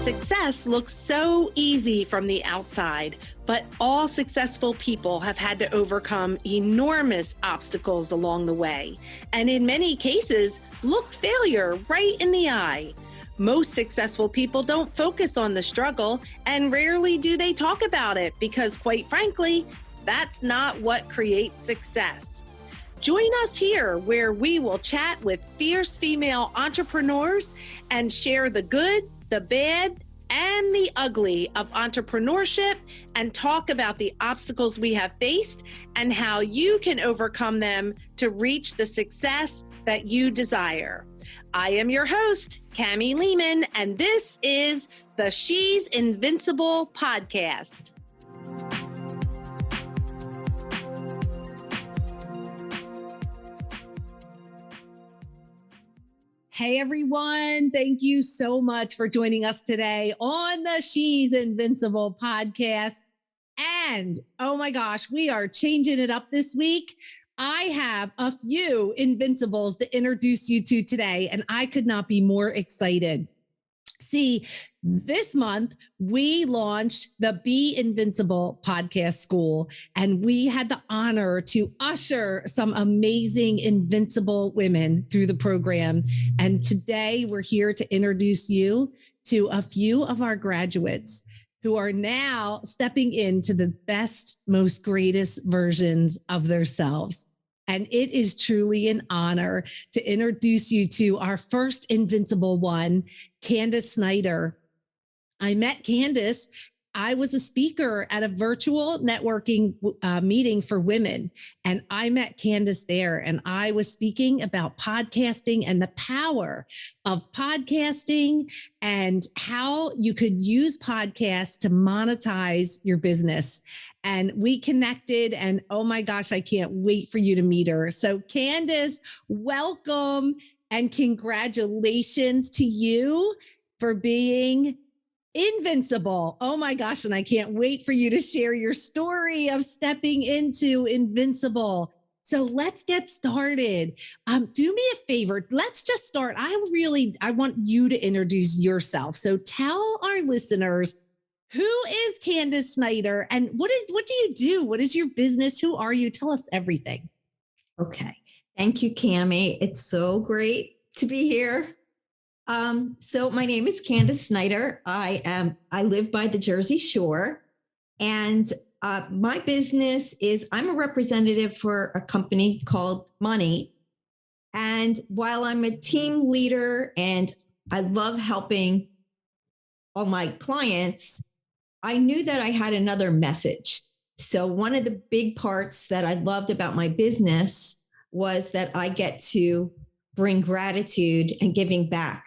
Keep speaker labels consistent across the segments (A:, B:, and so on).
A: Success looks so easy from the outside, but all successful people have had to overcome enormous obstacles along the way, and in many cases, look failure right in the eye. Most successful people don't focus on the struggle, and rarely do they talk about it because, quite frankly, that's not what creates success. Join us here where we will chat with fierce female entrepreneurs and share the good, the bad, and the ugly of entrepreneurship, and talk about the obstacles we have faced and how you can overcome them to reach the success that you desire. I am your host, Kamie Lehmann, and this is the She's Invincible podcast. Hey everyone, thank you so much for joining us today on the She's Invincible podcast. And oh my gosh, we are changing it up this week. I have a few Invincibles to introduce you to today, and I could not be more excited. See, this month we launched the Be Invincible podcast school, and we had the honor to usher some amazing invincible women through the program. And today we're here to introduce you to a few of our graduates who are now stepping into the best, most greatest versions of themselves. And it is truly an honor to introduce you to our first Invincible one, Candice Snyder. I met Candice. I was a speaker at a virtual networking meeting for women, and I met Candice there, and I was speaking about podcasting and the power of podcasting and how you could use podcasts to monetize your business. And we connected, and oh my gosh, I can't wait for you to meet her. So Candice, welcome and congratulations to you for being Invincible. Oh my gosh. And I can't wait for you to share your story of stepping into Invincible. So let's get started. Do me a favor. Let's just start. I want you to introduce yourself. So tell our listeners, who is Candice Snyder and what do you do? What is your business? Who are you? Tell us everything.
B: Okay. Thank you, Kamie. It's so great to be here. So my name is Candice Snyder. I live by the Jersey Shore, and my business is I'm a representative for a company called Money. And while I'm a team leader and I love helping all my clients, I knew that I had another message. So one of the big parts that I loved about my business was that I get to bring gratitude and giving back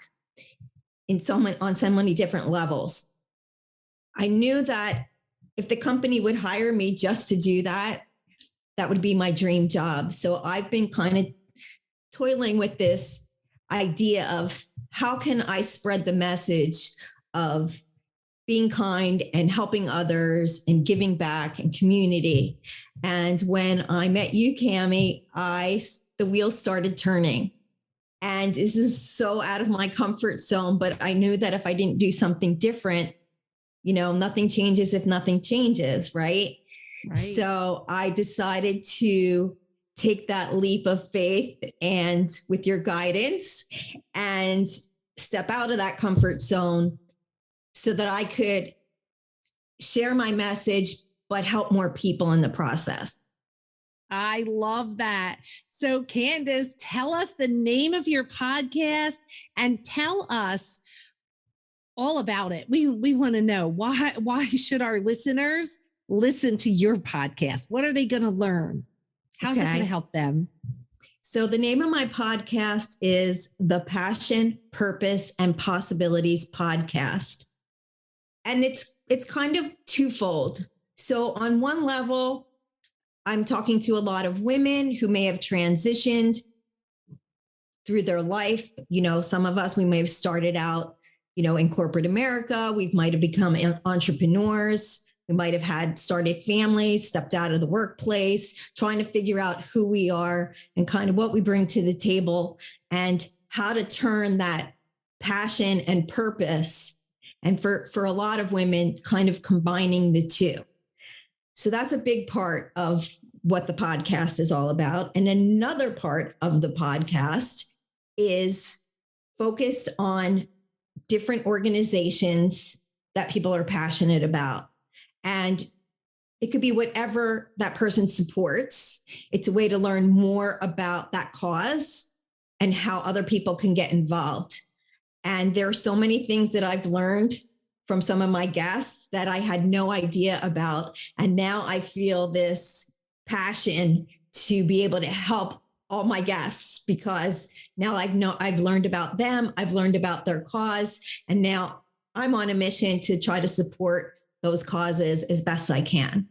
B: on so many different levels. I knew that if the company would hire me just to do that, that would be my dream job. So I've been kind of toiling with this idea of how can I spread the message of being kind and helping others and giving back and community. And when I met you, Kamie, the wheels started turning. And this is so out of my comfort zone, but I knew that if I didn't do something different, nothing changes if nothing changes, right? So I decided to take that leap of faith and with your guidance and step out of that comfort zone so that I could share my message, but help more people in the process.
A: I love that. So Candice, tell us the name of your podcast and tell us all about it. We want to know why should our listeners listen to your podcast? What are they going to learn? How's it going to help them?
B: So the name of my podcast is the Passion, Purpose, and Possibilities Podcast. And it's kind of twofold. So on one level, I'm talking to a lot of women who may have transitioned through their life. Some of us, we may have started out, in corporate America. We might have become entrepreneurs. We might have started families, stepped out of the workplace, trying to figure out who we are and kind of what we bring to the table and how to turn that passion and purpose And for a lot of women, kind of combining the two. So that's a big part of what the podcast is all about. And another part of the podcast is focused on different organizations that people are passionate about. And it could be whatever that person supports. It's a way to learn more about that cause and how other people can get involved. And there are so many things that I've learned from some of my guests that I had no idea about. And now I feel this passion to be able to help all my guests, because now I've learned about them, I've learned about their cause, and now I'm on a mission to try to support those causes as best I can.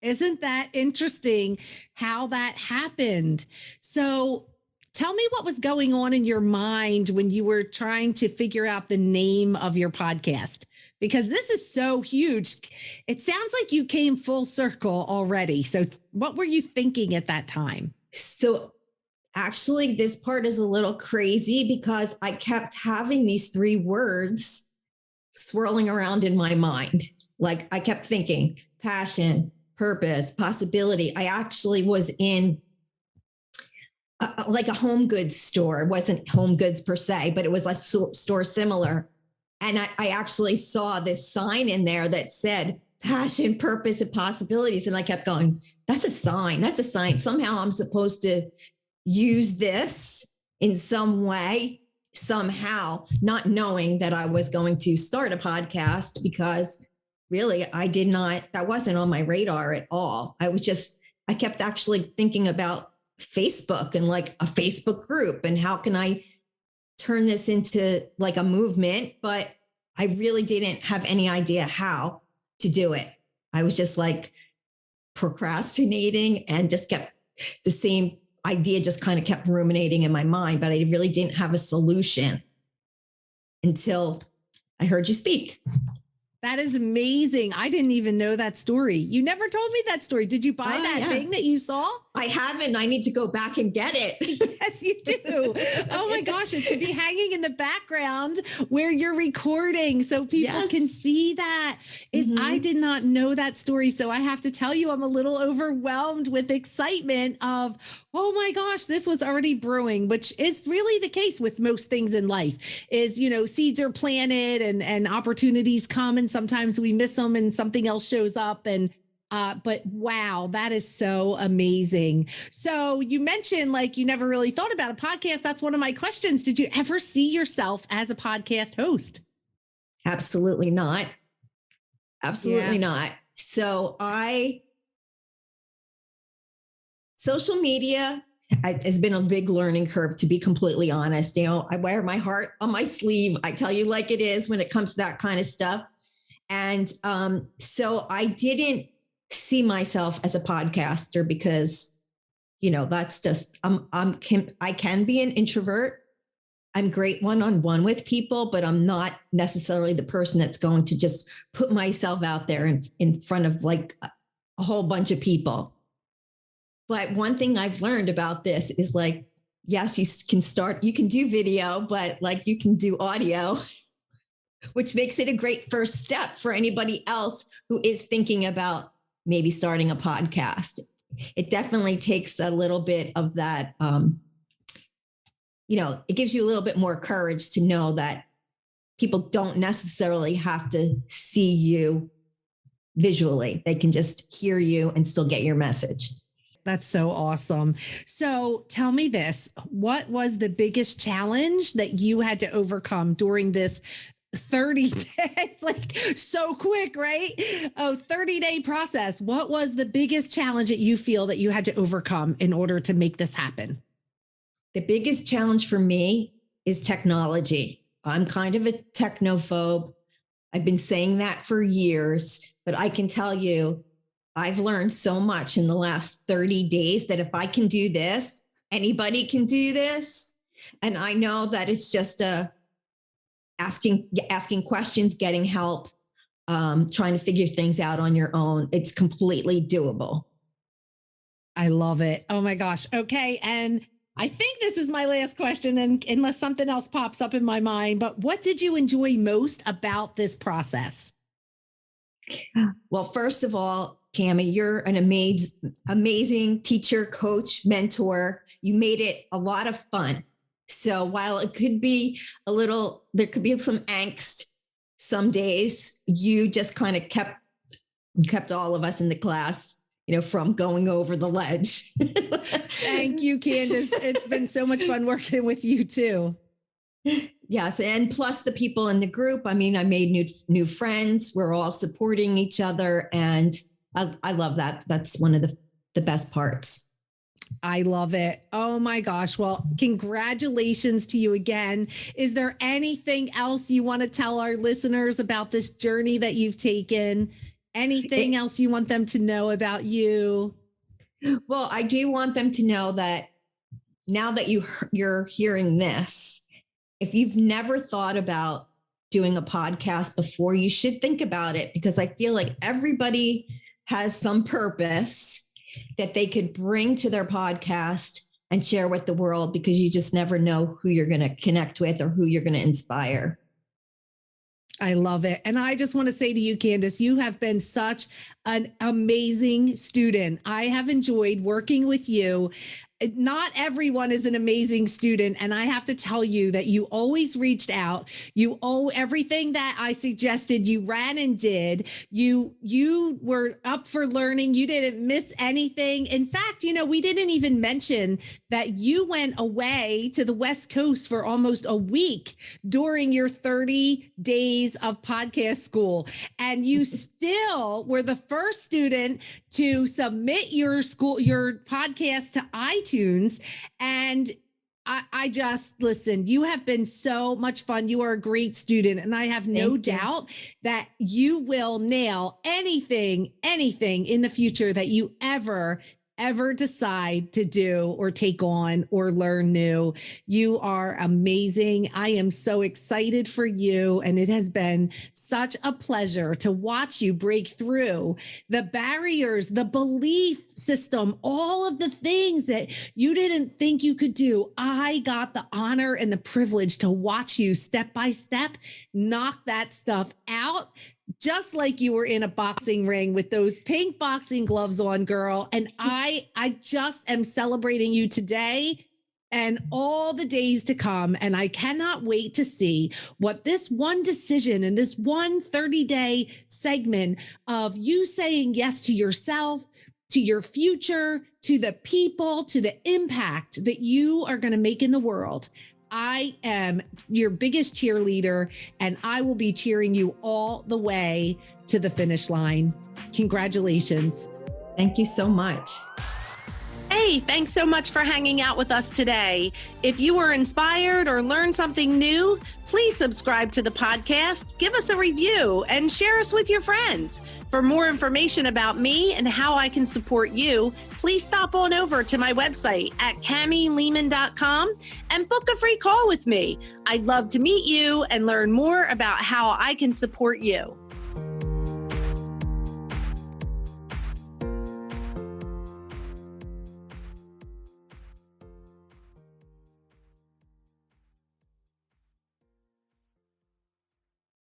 A: Isn't that interesting how that happened? So tell me what was going on in your mind when you were trying to figure out the name of your podcast, because this is so huge. It sounds like you came full circle already. So what were you thinking at that time?
B: So actually, this part is a little crazy because I kept having these 3 words swirling around in my mind. Like I kept thinking passion, purpose, possibility. I actually was in like a home goods store. It wasn't home goods per se, but it was a store similar. And I actually saw this sign in there that said passion, purpose, and possibilities. And I kept going, that's a sign. That's a sign. Somehow I'm supposed to use this in some way, somehow, not knowing that I was going to start a podcast, because really that wasn't on my radar at all. I kept actually thinking about Facebook and like a Facebook group and how can I turn this into like a movement, but I really didn't have any idea how to do it. I was just like procrastinating and just kept the same idea, just kind of kept ruminating in my mind, but I really didn't have a solution until I heard you speak.
A: That is amazing. I didn't even know that story. You never told me that story. Did you buy that thing that you saw?
B: I haven't. I need to go back and get it.
A: Yes, you do. Oh my gosh. It should be hanging in the background where you're recording so people can see that. I did not know that story. So I have to tell you, I'm a little overwhelmed with excitement of, oh my gosh, this was already brewing, which is really the case with most things in life is, seeds are planted and opportunities come, and sometimes we miss them and something else shows up. But wow, that is so amazing. So you mentioned like you never really thought about a podcast. That's one of my questions. Did you ever see yourself as a podcast host?
B: Absolutely not. Absolutely not. So social media has been a big learning curve, to be completely honest. I wear my heart on my sleeve. I tell you like it is when it comes to that kind of stuff. And so I didn't see myself as a podcaster because, that's just, I can be an introvert. I'm great one-on-one with people, but I'm not necessarily the person that's going to just put myself out there in front of like a whole bunch of people. But one thing I've learned about this is like, yes, you can do video, but like you can do audio, which makes it a great first step for anybody else who is thinking about maybe starting a podcast. It definitely takes a little bit of that, it gives you a little bit more courage to know that people don't necessarily have to see you visually. They can just hear you and still get your message.
A: That's so awesome. So tell me this, what was the biggest challenge that you had to overcome during this 30 days, like so quick, right? 30-day process. What was the biggest challenge that you feel that you had to overcome in order to make this happen?
B: The biggest challenge for me is technology. I'm kind of a technophobe. I've been saying that for years, but I can tell you, I've learned so much in the last 30 days that if I can do this, anybody can do this. And I know that it's just asking questions, getting help, trying to figure things out on your own. It's completely doable.
A: I love it. Oh my gosh. Okay. And I think this is my last question, and unless something else pops up in my mind, but what did you enjoy most about this process?
B: Well, first of all, Kamie, you're an amazing teacher, coach, mentor. You made it a lot of fun. So while it could be there could be some angst some days, you just kind of kept all of us in the class, from going over the ledge.
A: Thank you, Candice. It's been so much fun working with you too.
B: Yes. And plus the people in the group. I mean, I made new friends. We're all supporting each other. And I love that. That's one of the best parts.
A: I love it. Oh my gosh. Well, congratulations to you again. Is there anything else you want to tell our listeners about this journey that you've taken? Anything else you want them to know about you?
B: Well, I do want them to know that now that you're hearing this, if you've never thought about doing a podcast before, you should think about it, because I feel like everybody has some purpose that they could bring to their podcast and share with the world, because you just never know who you're going to connect with or who you're going to inspire.
A: I love it. And I just want to say to you, Candice, you have been such an amazing student. I have enjoyed working with you. Not everyone is an amazing student. And I have to tell you that you always reached out. You owe everything that I suggested, you ran and did. You were up for learning. You didn't miss anything. In fact, we didn't even mention that you went away to the West Coast for almost a week during your 30 days of podcast school. And you still were the first student to submit your podcast to iTunes. And I just listened. You have been so much fun. You are a great student. And I have no doubt that you will nail anything in the future that you ever decide to do or take on or learn new. You are amazing. I am so excited for you. And it has been such a pleasure to watch you break through the barriers, the belief system, all of the things that you didn't think you could do. I got the honor and the privilege to watch you step by step knock that stuff out, just like you were in a boxing ring with those pink boxing gloves on, girl. And I just am celebrating you today and all the days to come. And I cannot wait to see what this one decision and this one 30-day segment of you saying yes to yourself, to your future, to the people, to the impact that you are going to make in the world. I am your biggest cheerleader, and I will be cheering you all the way to the finish line. Congratulations.
B: Thank you so much.
A: Hey, thanks so much for hanging out with us today. If you were inspired or learned something new, please subscribe to the podcast, give us a review, and share us with your friends. For more information about me and how I can support you, please stop on over to my website at KamieLehmann.com and book a free call with me. I'd love to meet you and learn more about how I can support you.